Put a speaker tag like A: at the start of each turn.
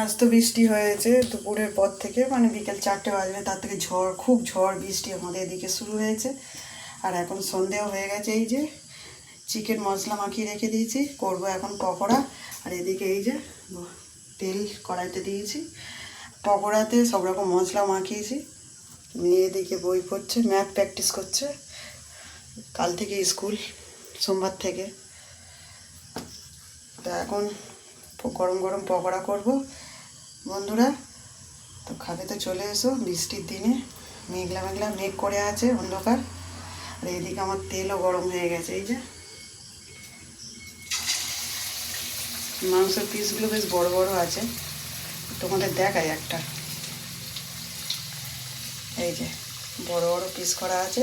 A: আজ তো বৃষ্টি হয়েছে দুপুরের পর থেকে, মানে বিকেল 4টে বাজবে, তার থেকে ঝড়, খুব ঝড় বৃষ্টি আমাদের এদিকে শুরু হয়েছে। আর এখন সন্ধেও হয়ে গেছে। এই যে চিকেন মশলা মাখিয়ে রেখে দিয়েছি, করব এখন পকোড়া। আর এদিকে এই যে তেল কড়াইতে দিয়েছি, পকোড়াতে সব রকম মশলা মাখিয়েছি। মেয়ে এদিকে বই পড়ছে, ম্যাথ প্র্যাকটিস করছে, কাল থেকে স্কুল, সোমবার থেকে। তো এখন গরম গরম পকোড়া করব বন্ধুরা। তো খাবে তো চলে এসো, বৃষ্টির দিনে মেঘলা মেঘলা মেঘ করে আছে, অন্ধকার। আর এদিকে আমার তেলও গরম হয়ে গেছে। এই যে মাংসের পিসগুলো বেশ বড় বড় আছে, তোমাদের দেখাই একটা। এই যে বড় বড় পিস করা আছে,